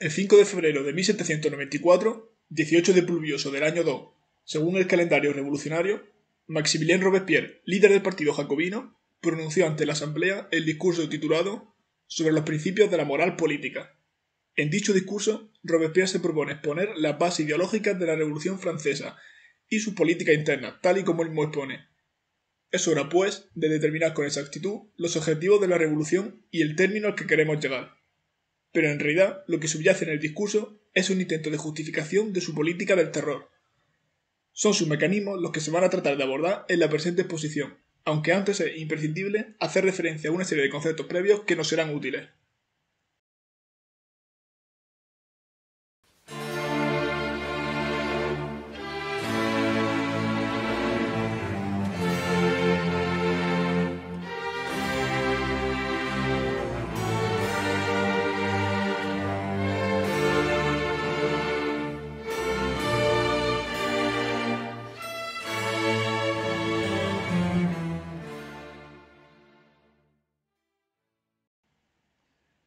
El 5 de febrero de 1794, 18 de pluvioso del año 2, según el calendario revolucionario, Maximilien Robespierre, líder del partido jacobino, pronunció ante la asamblea el discurso titulado «Sobre los principios de la moral política». En dicho discurso, Robespierre se propone exponer las bases ideológicas de la Revolución Francesa y su política interna, tal y como él mismo expone. Es hora, pues, de determinar con exactitud los objetivos de la revolución y el término al que queremos llegar. Pero en realidad, lo que subyace en el discurso es un intento de justificación de su política del terror. Son sus mecanismos los que se van a tratar de abordar en la presente exposición, aunque antes es imprescindible hacer referencia a una serie de conceptos previos que nos serán útiles.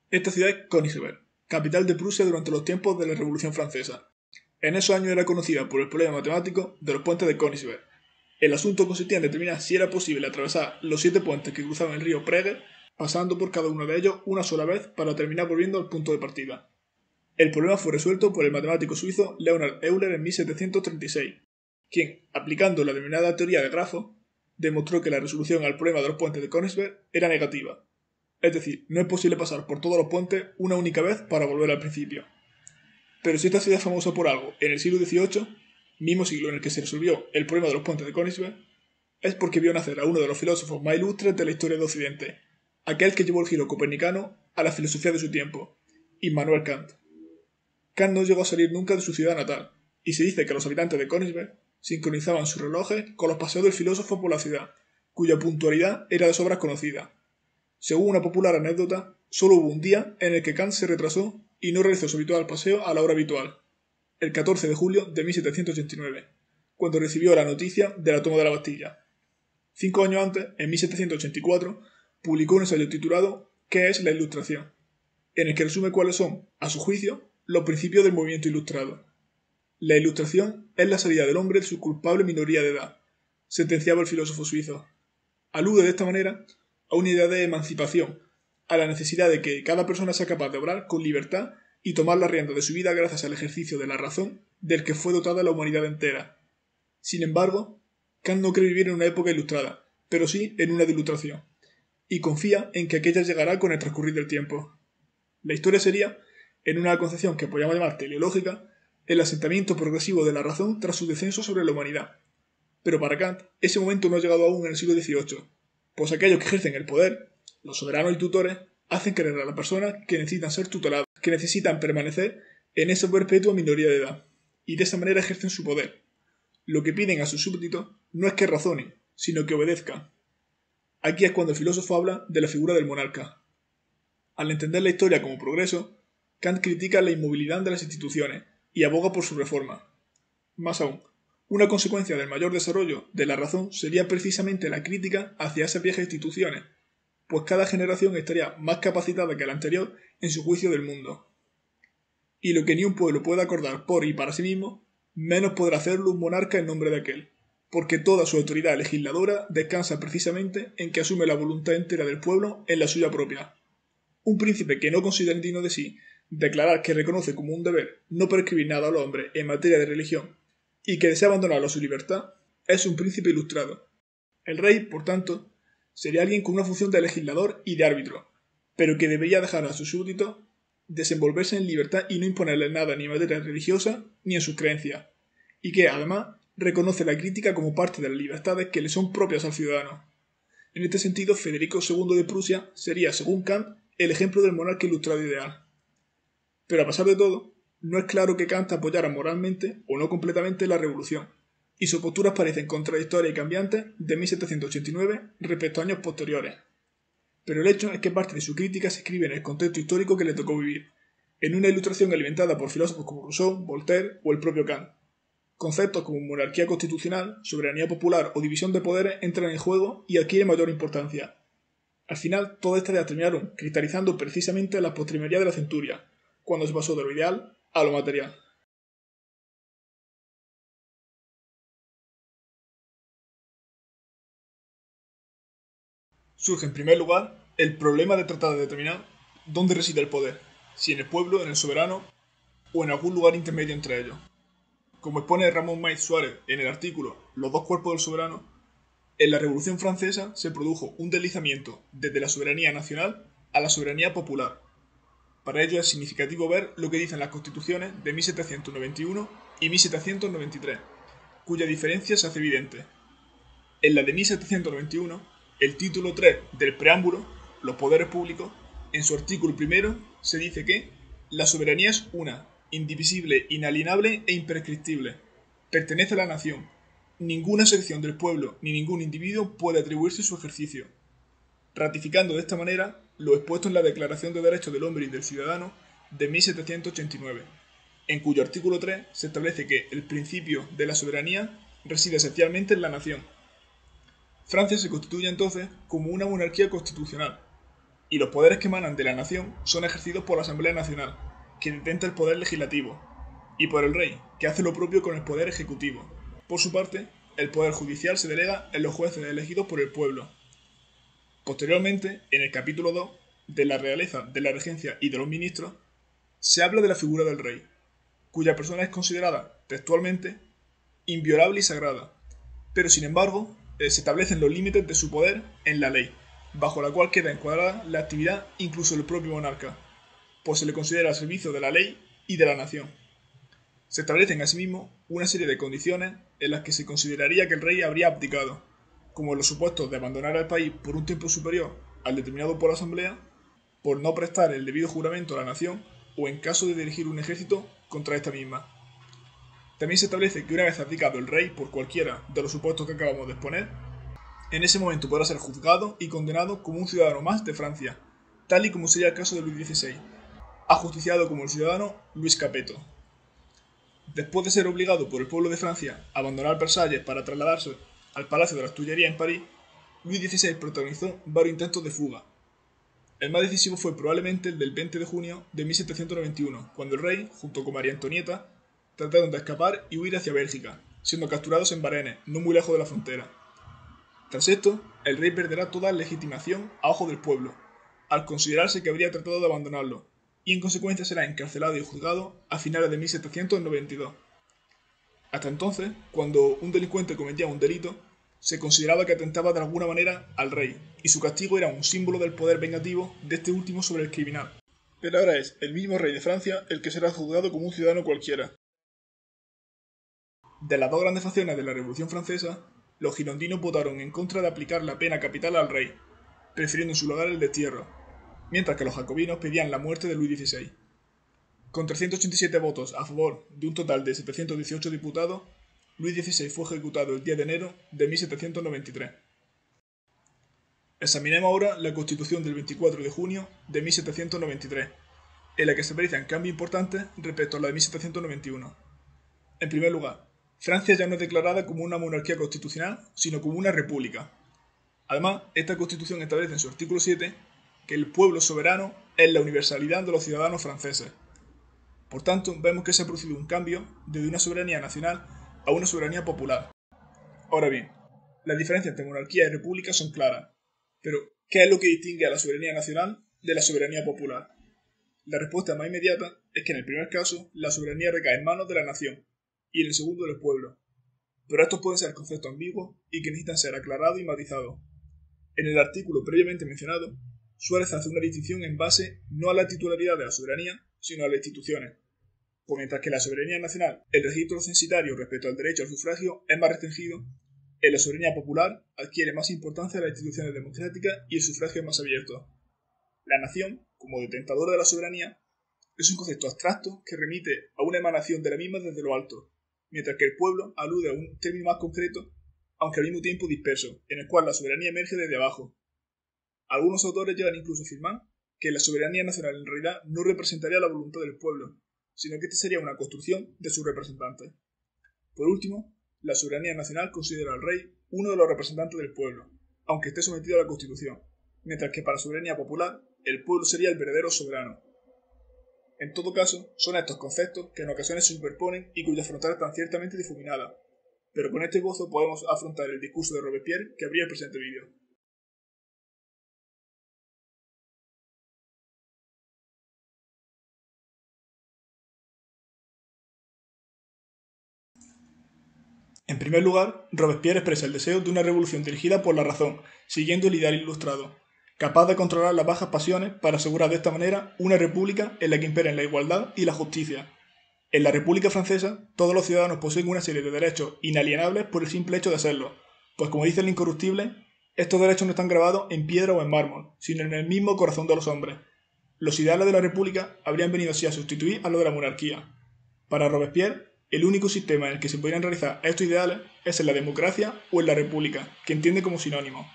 Esta ciudad es Königsberg, capital de Prusia durante los tiempos de la Revolución Francesa. En esos años era conocida por el problema matemático de los puentes de Königsberg. El asunto consistía en determinar si era posible atravesar los 7 puentes que cruzaban el río Prager, pasando por cada uno de ellos una sola vez para terminar volviendo al punto de partida. El problema fue resuelto por el matemático suizo Leonhard Euler en 1736, quien, aplicando la denominada teoría de grafos, demostró que la resolución al problema de los puentes de Königsberg era negativa. Es decir, no es posible pasar por todos los puentes una única vez para volver al principio. Pero si esta ciudad es famosa por algo en el siglo XVIII, mismo siglo en el que se resolvió el problema de los puentes de Königsberg, es porque vio nacer a uno de los filósofos más ilustres de la historia de Occidente, aquel que llevó el giro copernicano a la filosofía de su tiempo, Immanuel Kant. Kant no llegó a salir nunca de su ciudad natal, y se dice que los habitantes de Königsberg sincronizaban sus relojes con los paseos del filósofo por la ciudad, cuya puntualidad era de sobra conocida. Según una popular anécdota, solo hubo un día en el que Kant se retrasó y no realizó su habitual paseo a la hora habitual, el 14 de julio de 1789, cuando recibió la noticia de la toma de la Bastilla. 5 años antes, en 1784, publicó un ensayo titulado «¿Qué es la Ilustración?», en el que resume cuáles son, a su juicio, los principios del movimiento ilustrado. La Ilustración es la salida del hombre de su culpable minoría de edad, sentenciaba el filósofo suizo. Alude de esta manera a una idea de emancipación, a la necesidad de que cada persona sea capaz de obrar con libertad y tomar la rienda de su vida gracias al ejercicio de la razón del que fue dotada la humanidad entera. Sin embargo, Kant no cree vivir en una época ilustrada, pero sí en una de ilustración, y confía en que aquella llegará con el transcurrir del tiempo. La historia sería, en una concepción que podríamos llamar teleológica, el asentamiento progresivo de la razón tras su descenso sobre la humanidad. Pero para Kant, ese momento no ha llegado aún en el siglo XVIII, pues aquellos que ejercen el poder, los soberanos y tutores, hacen creer a las personas que necesitan ser tuteladas, que necesitan permanecer en esa perpetua minoría de edad, y de esa manera ejercen su poder. Lo que piden a sus súbditos no es que razonen, sino que obedezcan. Aquí es cuando el filósofo habla de la figura del monarca. Al entender la historia como progreso, Kant critica la inmovilidad de las instituciones y aboga por su reforma. Más aún, una consecuencia del mayor desarrollo de la razón sería precisamente la crítica hacia esas viejas instituciones, pues cada generación estaría más capacitada que la anterior en su juicio del mundo. Y lo que ni un pueblo puede acordar por y para sí mismo, menos podrá hacerlo un monarca en nombre de aquel, porque toda su autoridad legisladora descansa precisamente en que asume la voluntad entera del pueblo en la suya propia. Un príncipe que no considera digno de sí declarar que reconoce como un deber no prescribir nada al hombre en materia de religión y que desea abandonarlo a su libertad, es un príncipe ilustrado. El rey, por tanto, sería alguien con una función de legislador y de árbitro, pero que debería dejar a sus súbditos desenvolverse en libertad y no imponerles nada ni en materia religiosa ni en sus creencias, y que, además, reconoce la crítica como parte de las libertades que le son propias al ciudadano. En este sentido, Federico II de Prusia sería, según Kant, el ejemplo del monarca ilustrado ideal. Pero a pesar de todo, no es claro que Kant apoyara moralmente o no completamente la revolución, y sus posturas parecen contradictorias y cambiantes de 1789 respecto a años posteriores. Pero el hecho es que parte de su crítica se escribe en el contexto histórico que le tocó vivir, en una ilustración alimentada por filósofos como Rousseau, Voltaire o el propio Kant. Conceptos como monarquía constitucional, soberanía popular o división de poderes entran en juego y adquieren mayor importancia. Al final, todas estas ideas terminaron cristalizando precisamente la postrimería de la centuria, cuando se pasó de lo ideal a lo material. Surge en primer lugar el problema de tratar de determinar dónde reside el poder, si en el pueblo, en el soberano o en algún lugar intermedio entre ellos. Como expone Ramón Maiz Suárez en el artículo Los dos cuerpos del soberano, en la Revolución Francesa se produjo un deslizamiento desde la soberanía nacional a la soberanía popular. Para ello es significativo ver lo que dicen las constituciones de 1791 y 1793, cuya diferencia se hace evidente. En la de 1791, el título 3 del preámbulo, los poderes públicos, en su artículo primero se dice que la soberanía es una, indivisible, inalienable e imprescriptible. Pertenece a la nación. Ninguna sección del pueblo ni ningún individuo puede atribuirse su ejercicio, ratificando de esta manera lo expuesto en la Declaración de Derechos del Hombre y del Ciudadano de 1789, en cuyo artículo 3 se establece que el principio de la soberanía reside esencialmente en la nación. Francia se constituye entonces como una monarquía constitucional, y los poderes que emanan de la nación son ejercidos por la Asamblea Nacional, que detenta el poder legislativo, y por el rey, que hace lo propio con el poder ejecutivo. Por su parte, el poder judicial se delega en los jueces elegidos por el pueblo. Posteriormente, en el capítulo 2, de la realeza, de la regencia y de los ministros, se habla de la figura del rey, cuya persona es considerada, textualmente, inviolable y sagrada, pero sin embargo, se establecen los límites de su poder en la ley, bajo la cual queda encuadrada la actividad incluso del propio monarca, pues se le considera al servicio de la ley y de la nación. Se establecen asimismo una serie de condiciones en las que se consideraría que el rey habría abdicado, como los supuestos de abandonar el país por un tiempo superior al determinado por la Asamblea, por no prestar el debido juramento a la nación o en caso de dirigir un ejército contra esta misma. También se establece que una vez abdicado el rey por cualquiera de los supuestos que acabamos de exponer, en ese momento podrá ser juzgado y condenado como un ciudadano más de Francia, tal y como sería el caso de Luis XVI, ajusticiado como el ciudadano Luis Capeto. Después de ser obligado por el pueblo de Francia a abandonar Versalles para trasladarse al Palacio de las Tullerías en París, Luis XVI protagonizó varios intentos de fuga. El más decisivo fue probablemente el del 20 de junio de 1791, cuando el rey, junto con María Antonieta, trataron de escapar y huir hacia Bélgica, siendo capturados en Varennes, no muy lejos de la frontera. Tras esto, el rey perderá toda legitimación a ojo del pueblo, al considerarse que habría tratado de abandonarlo, y en consecuencia será encarcelado y juzgado a finales de 1792. Hasta entonces, cuando un delincuente cometía un delito, se consideraba que atentaba de alguna manera al rey, y su castigo era un símbolo del poder vengativo de este último sobre el criminal. Pero ahora es el mismo rey de Francia el que será juzgado como un ciudadano cualquiera. De las dos grandes facciones de la Revolución Francesa, los girondinos votaron en contra de aplicar la pena capital al rey, prefiriendo en su lugar el destierro, mientras que los jacobinos pedían la muerte de Luis XVI. Con 387 votos a favor de un total de 718 diputados, Luis XVI fue ejecutado el 10 de enero de 1793. Examinemos ahora la Constitución del 24 de junio de 1793, en la que se aprecian cambios importantes respecto a la de 1791. En primer lugar, Francia ya no es declarada como una monarquía constitucional, sino como una república. Además, esta Constitución establece en su artículo 7 que el pueblo soberano es la universalidad de los ciudadanos franceses. Por tanto, vemos que se ha producido un cambio desde una soberanía nacional a una soberanía popular. Ahora bien, las diferencias entre monarquía y república son claras, pero ¿qué es lo que distingue a la soberanía nacional de la soberanía popular? La respuesta más inmediata es que en el primer caso la soberanía recae en manos de la nación y en el segundo del pueblo, pero estos pueden ser conceptos ambiguos y que necesitan ser aclarados y matizados. En el artículo previamente mencionado, Suárez hace una distinción en base no a la titularidad de la soberanía, sino a las instituciones, pues mientras que en la soberanía nacional el registro censitario respecto al derecho al sufragio es más restringido, en la soberanía popular adquiere más importancia las instituciones democráticas y el sufragio es más abierto. La nación, como detentadora de la soberanía, es un concepto abstracto que remite a una emanación de la misma desde lo alto, mientras que el pueblo alude a un término más concreto, aunque al mismo tiempo disperso, en el cual la soberanía emerge desde abajo. Algunos autores llegan incluso a afirmar que la soberanía nacional en realidad no representaría la voluntad del pueblo, sino que esta sería una construcción de sus representantes. Por último, la soberanía nacional considera al rey uno de los representantes del pueblo, aunque esté sometido a la Constitución, mientras que para la soberanía popular, el pueblo sería el verdadero soberano. En todo caso, son estos conceptos que en ocasiones se superponen y cuyas fronteras están ciertamente difuminadas, pero con este esbozo podemos afrontar el discurso de Robespierre que abría el presente vídeo. En primer lugar, Robespierre expresa el deseo de una revolución dirigida por la razón, siguiendo el ideal ilustrado, capaz de controlar las bajas pasiones para asegurar de esta manera una república en la que imperen la igualdad y la justicia. En la República Francesa, todos los ciudadanos poseen una serie de derechos inalienables por el simple hecho de serlo, pues como dice el Incorruptible, estos derechos no están grabados en piedra o en mármol, sino en el mismo corazón de los hombres. Los ideales de la República habrían venido así a sustituir a lo de la monarquía. Para Robespierre, el único sistema en el que se podrían realizar estos ideales es en la democracia o en la república, que entiende como sinónimo.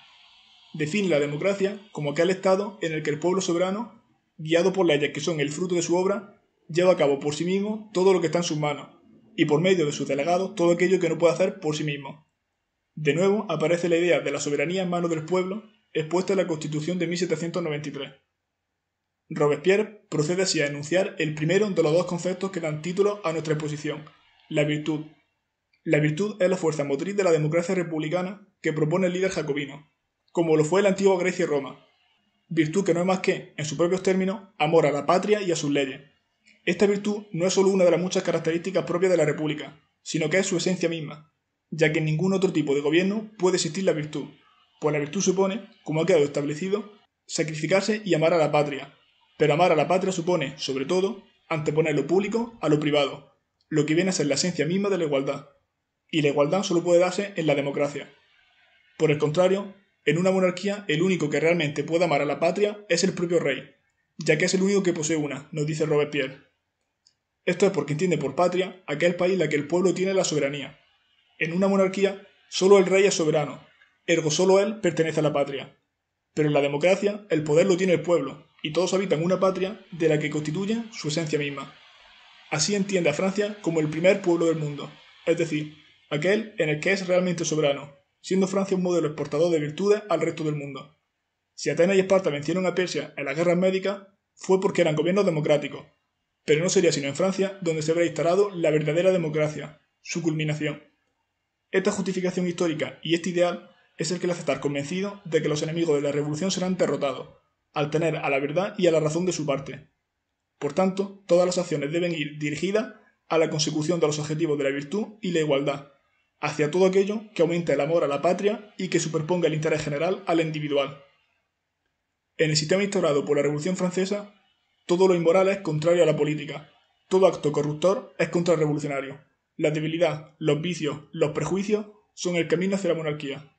Define la democracia como aquel estado en el que el pueblo soberano, guiado por leyes que son el fruto de su obra, lleva a cabo por sí mismo todo lo que está en sus manos, y por medio de sus delegados todo aquello que no puede hacer por sí mismo. De nuevo aparece la idea de la soberanía en manos del pueblo, expuesta en la Constitución de 1793. Robespierre procede así a enunciar el primero de los dos conceptos que dan título a nuestra exposición, la virtud. La virtud es la fuerza motriz de la democracia republicana que propone el líder jacobino, como lo fue la antigua Grecia y Roma. Virtud que no es más que, en sus propios términos, amor a la patria y a sus leyes. Esta virtud no es solo una de las muchas características propias de la república, sino que es su esencia misma, ya que en ningún otro tipo de gobierno puede existir la virtud, pues la virtud supone, como ha quedado establecido, sacrificarse y amar a la patria, pero amar a la patria supone, sobre todo, anteponer lo público a lo privado, lo que viene a ser la esencia misma de la igualdad, y la igualdad solo puede darse en la democracia. Por el contrario, en una monarquía el único que realmente puede amar a la patria es el propio rey, ya que es el único que posee una, nos dice Robespierre. Esto es porque entiende por patria aquel país en el que el pueblo tiene la soberanía. En una monarquía, solo el rey es soberano, ergo solo él pertenece a la patria. Pero en la democracia, el poder lo tiene el pueblo, y todos habitan una patria de la que constituye su esencia misma. Así entiende a Francia como el primer pueblo del mundo, es decir, aquel en el que es realmente soberano, siendo Francia un modelo exportador de virtudes al resto del mundo. Si Atenas y Esparta vencieron a Persia en las guerras médicas, fue porque eran gobiernos democráticos, pero no sería sino en Francia donde se habría instalado la verdadera democracia, su culminación. Esta justificación histórica y este ideal es el que le hace estar convencido de que los enemigos de la revolución serán derrotados, al tener a la verdad y a la razón de su parte. Por tanto, todas las acciones deben ir dirigidas a la consecución de los objetivos de la virtud y la igualdad, hacia todo aquello que aumente el amor a la patria y que superponga el interés general al individual. En el sistema instaurado por la Revolución Francesa, todo lo inmoral es contrario a la política, todo acto corruptor es contrarrevolucionario. La debilidad, los vicios, los prejuicios son el camino hacia la monarquía.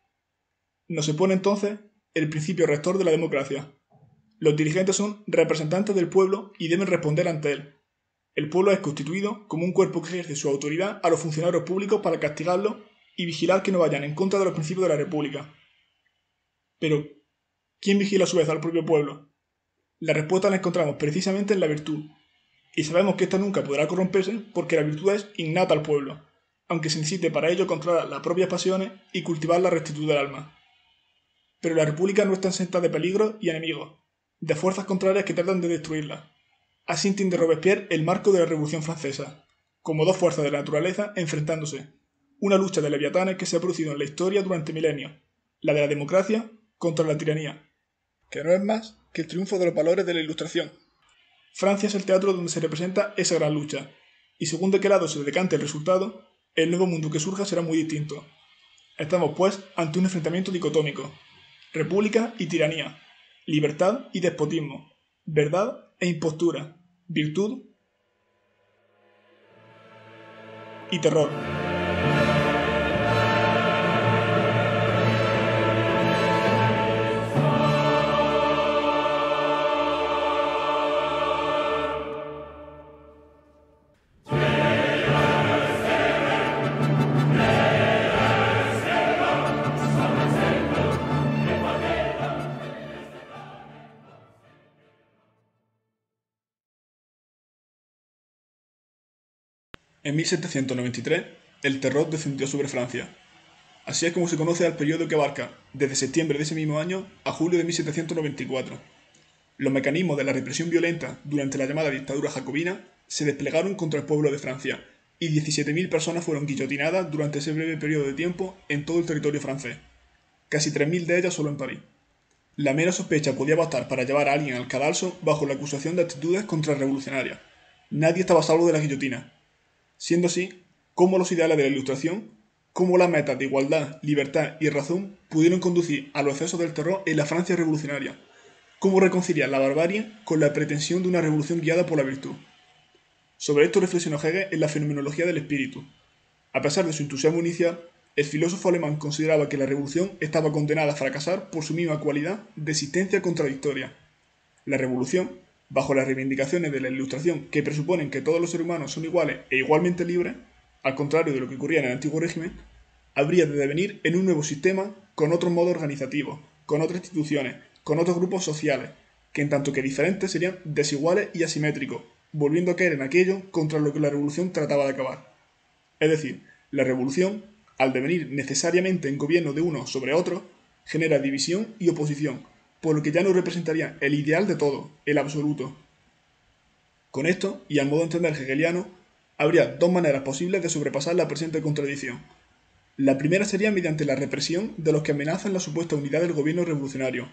Nos se pone entonces el principio rector de la democracia. Los dirigentes son representantes del pueblo y deben responder ante él. El pueblo es constituido como un cuerpo que ejerce su autoridad a los funcionarios públicos para castigarlos y vigilar que no vayan en contra de los principios de la república. Pero, ¿quién vigila a su vez al propio pueblo? La respuesta la encontramos precisamente en la virtud, y sabemos que ésta nunca podrá corromperse porque la virtud es innata al pueblo, aunque se necesite para ello controlar las propias pasiones y cultivar la rectitud del alma. Pero la república no está exenta de peligros y enemigos, de fuerzas contrarias que tratan de destruirla. Así entiende Robespierre el marco de la Revolución Francesa, como dos fuerzas de la naturaleza enfrentándose, una lucha de leviatanes que se ha producido en la historia durante milenios, la de la democracia contra la tiranía, que no es más que el triunfo de los valores de la Ilustración. Francia es el teatro donde se representa esa gran lucha, y según de qué lado se decante el resultado, el nuevo mundo que surja será muy distinto. Estamos, pues, ante un enfrentamiento dicotómico: república y tiranía, libertad y despotismo, verdad e impostura, virtud y terror. En 1793, el terror descendió sobre Francia. Así es como se conoce al periodo que abarca desde septiembre de ese mismo año a julio de 1794. Los mecanismos de la represión violenta durante la llamada dictadura jacobina se desplegaron contra el pueblo de Francia, y 17.000 personas fueron guillotinadas durante ese breve periodo de tiempo en todo el territorio francés, casi 3.000 de ellas solo en París. La mera sospecha podía bastar para llevar a alguien al cadalso bajo la acusación de actitudes contrarrevolucionarias. Nadie estaba a salvo de la guillotina. Siendo así, cómo los ideales de la Ilustración, cómo las metas de igualdad, libertad y razón pudieron conducir a los excesos del terror en la Francia revolucionaria, cómo reconciliar la barbarie con la pretensión de una revolución guiada por la virtud. Sobre esto reflexionó Hegel en la fenomenología del espíritu. A pesar de su entusiasmo inicial, el filósofo alemán consideraba que la revolución estaba condenada a fracasar por su misma cualidad de existencia contradictoria. La revolución, bajo las reivindicaciones de la Ilustración que presuponen que todos los seres humanos son iguales e igualmente libres, al contrario de lo que ocurría en el antiguo régimen, habría de devenir en un nuevo sistema con otros modos organizativos, con otras instituciones, con otros grupos sociales, que en tanto que diferentes serían desiguales y asimétricos, volviendo a caer en aquello contra lo que la revolución trataba de acabar. Es decir, la revolución, al devenir necesariamente en gobierno de uno sobre otro, genera división y oposición, por lo que ya no representaría el ideal de todo, el absoluto. Con esto, y al modo de entender hegeliano, habría dos maneras posibles de sobrepasar la presente contradicción. La primera sería mediante la represión de los que amenazan la supuesta unidad del gobierno revolucionario,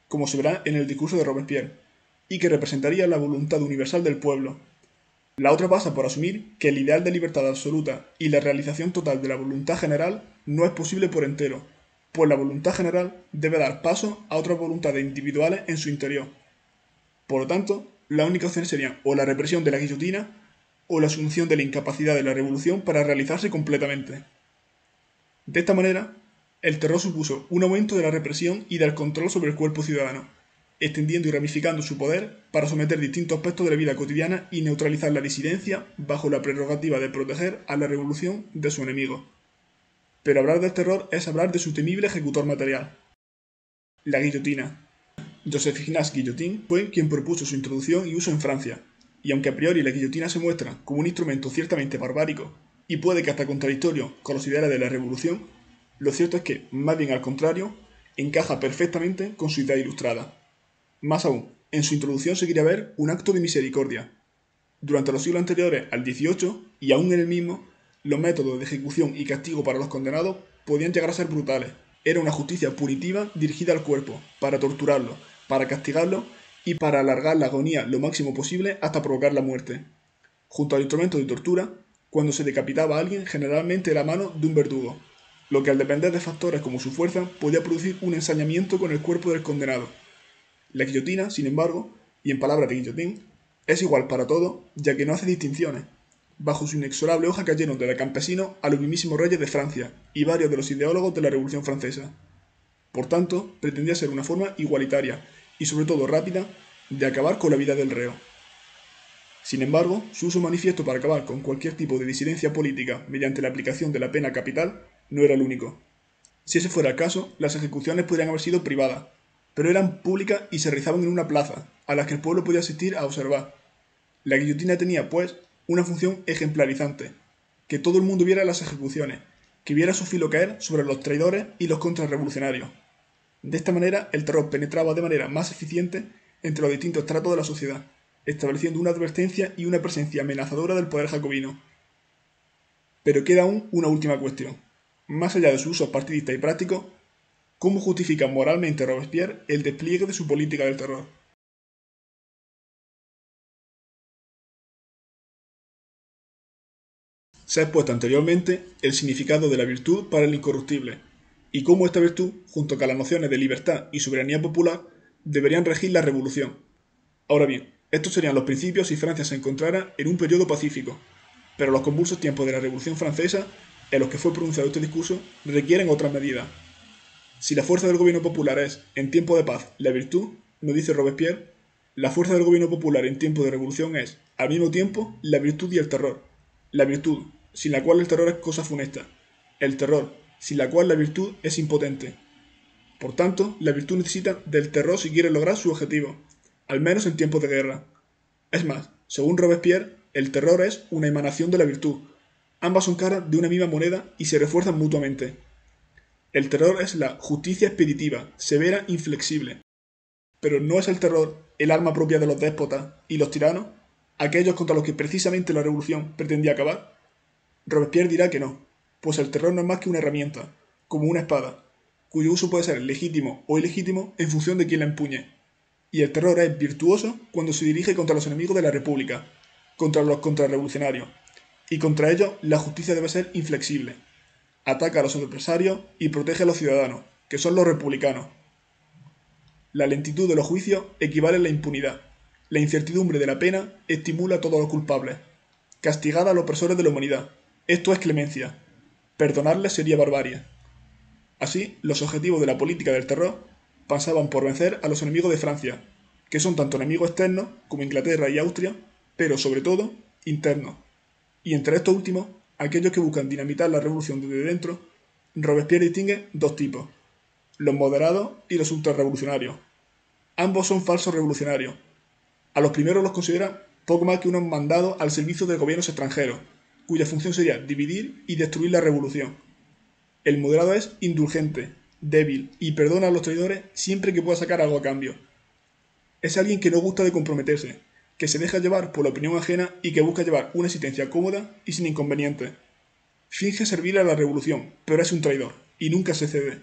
como se verá en el discurso de Robespierre, y que representaría la voluntad universal del pueblo. La otra pasa por asumir que el ideal de libertad absoluta y la realización total de la voluntad general no es posible por entero, pues la voluntad general debe dar paso a otras voluntades individuales en su interior. Por lo tanto, las únicas opciones serían o la represión de la guillotina o la asunción de la incapacidad de la revolución para realizarse completamente. De esta manera, el terror supuso un aumento de la represión y del control sobre el cuerpo ciudadano, extendiendo y ramificando su poder para someter distintos aspectos de la vida cotidiana y neutralizar la disidencia bajo la prerrogativa de proteger a la revolución de su enemigo. Pero hablar del terror es hablar de su temible ejecutor material. La guillotina. Joseph Ignace Guillotin fue quien propuso su introducción y uso en Francia, y aunque a priori la guillotina se muestra como un instrumento ciertamente barbárico, y puede que hasta contradictorio con los ideales de la revolución, lo cierto es que, más bien al contrario, encaja perfectamente con su idea ilustrada. Más aún, en su introducción se quería ver un acto de misericordia. Durante los siglos anteriores al XVIII, y aún en el mismo, los métodos de ejecución y castigo para los condenados podían llegar a ser brutales. Era una justicia punitiva dirigida al cuerpo, para torturarlo, para castigarlo y para alargar la agonía lo máximo posible hasta provocar la muerte. Junto al instrumento de tortura, cuando se decapitaba a alguien generalmente era a mano de un verdugo, lo que al depender de factores como su fuerza podía producir un ensañamiento con el cuerpo del condenado. La guillotina, sin embargo, y en palabras de Guillotin, es igual para todo, ya que no hace distinciones. Bajo su inexorable hoja cayeron de campesinos a los mismísimos reyes de Francia y varios de los ideólogos de la Revolución Francesa. Por tanto, pretendía ser una forma igualitaria y sobre todo rápida de acabar con la vida del reo. Sin embargo, su uso manifiesto para acabar con cualquier tipo de disidencia política mediante la aplicación de la pena capital no era el único. Si ese fuera el caso, las ejecuciones podrían haber sido privadas, pero eran públicas y se realizaban en una plaza, a las que el pueblo podía asistir a observar. La guillotina tenía, pues, una función ejemplarizante, que todo el mundo viera las ejecuciones, que viera su filo caer sobre los traidores y los contrarrevolucionarios. De esta manera, el terror penetraba de manera más eficiente entre los distintos estratos de la sociedad, estableciendo una advertencia y una presencia amenazadora del poder jacobino. Pero queda aún una última cuestión. Más allá de sus usos partidistas y prácticos, ¿cómo justifica moralmente Robespierre el despliegue de su política del terror? Se ha expuesto anteriormente el significado de la virtud para el incorruptible, y cómo esta virtud, junto con las nociones de libertad y soberanía popular, deberían regir la revolución. Ahora bien, estos serían los principios si Francia se encontrara en un periodo pacífico, pero los convulsos tiempos de la Revolución Francesa, en los que fue pronunciado este discurso, requieren otras medidas. Si la fuerza del gobierno popular es, en tiempo de paz, la virtud, nos dice Robespierre, la fuerza del gobierno popular en tiempo de revolución es, al mismo tiempo, la virtud y el terror. La virtud, sin la cual el terror es cosa funesta. El terror, sin la cual la virtud es impotente. Por tanto, la virtud necesita del terror si quiere lograr su objetivo, al menos en tiempos de guerra. Es más, según Robespierre, el terror es una emanación de la virtud. Ambas son caras de una misma moneda y se refuerzan mutuamente. El terror es la justicia expeditiva, severa, inflexible. Pero ¿no es el terror el arma propia de los déspotas y los tiranos? ¿Aquellos contra los que precisamente la revolución pretendía acabar? Robespierre dirá que no, pues el terror no es más que una herramienta, como una espada, cuyo uso puede ser legítimo o ilegítimo en función de quien la empuñe. Y el terror es virtuoso cuando se dirige contra los enemigos de la República, contra los contrarrevolucionarios, y contra ellos la justicia debe ser inflexible. Ataca a los adversarios y protege a los ciudadanos, que son los republicanos. La lentitud de los juicios equivale a la impunidad. La incertidumbre de la pena estimula a todos los culpables. Castigar a los opresores de la humanidad. Esto es clemencia. Perdonarles sería barbarie. Así, los objetivos de la política del terror pasaban por vencer a los enemigos de Francia, que son tanto enemigos externos como Inglaterra y Austria, pero sobre todo internos. Y entre estos últimos, aquellos que buscan dinamitar la revolución desde dentro, Robespierre distingue dos tipos, los moderados y los ultrarrevolucionarios. Ambos son falsos revolucionarios. A los primeros los considera poco más que unos mandados al servicio de gobiernos extranjeros, cuya función sería dividir y destruir la revolución. El moderado es indulgente, débil y perdona a los traidores siempre que pueda sacar algo a cambio. Es alguien que no gusta de comprometerse, que se deja llevar por la opinión ajena y que busca llevar una existencia cómoda y sin inconvenientes. Finge servir a la revolución, pero es un traidor, y nunca se cede.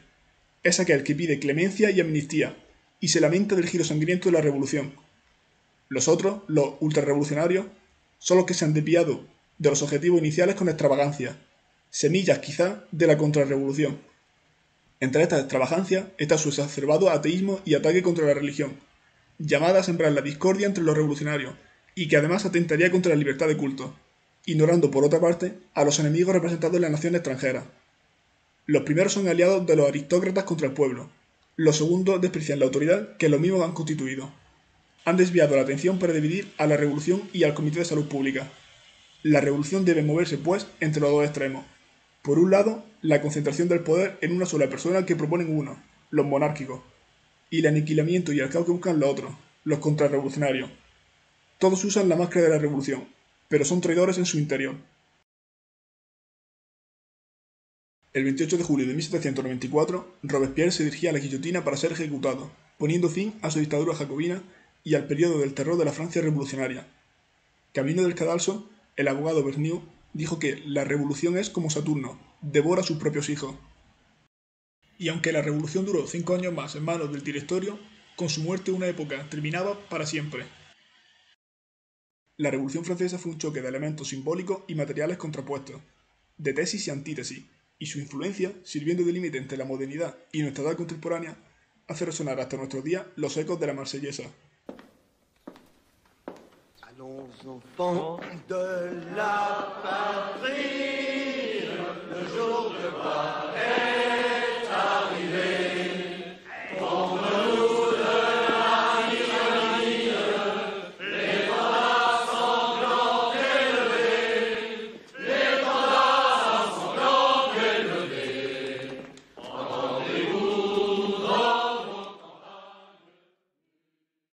Es aquel que pide clemencia y amnistía, y se lamenta del giro sangriento de la revolución. Los otros, los ultrarrevolucionarios, son los que se han desviado de los objetivos iniciales con extravagancia, semillas quizá de la contrarrevolución. Entre estas extravagancias está su exacerbado ateísmo y ataque contra la religión, llamada a sembrar la discordia entre los revolucionarios, y que además atentaría contra la libertad de culto, ignorando por otra parte a los enemigos representados en las naciones extranjeras. Los primeros son aliados de los aristócratas contra el pueblo, los segundos desprecian la autoridad que los mismos han constituido. Han desviado la atención para dividir a la revolución y al Comité de Salud Pública. La revolución debe moverse, pues, entre los dos extremos. Por un lado, la concentración del poder en una sola persona que proponen unos, los monárquicos, y el aniquilamiento y el caos que buscan los otros, los contrarrevolucionarios. Todos usan la máscara de la revolución, pero son traidores en su interior. El 28 de julio de 1794, Robespierre se dirigía a la guillotina para ser ejecutado, poniendo fin a su dictadura jacobina y al periodo del terror de la Francia revolucionaria. Camino del cadalso, el abogado Vergniaud dijo que la revolución es como Saturno, devora a sus propios hijos. Y aunque la revolución duró 5 años más en manos del directorio, con su muerte una época terminaba para siempre. La Revolución Francesa fue un choque de elementos simbólicos y materiales contrapuestos, de tesis y antítesis, y su influencia, sirviendo de límite entre la modernidad y nuestra edad contemporánea, hace resonar hasta nuestros días los ecos de la Marsellesa. Allons enfants de la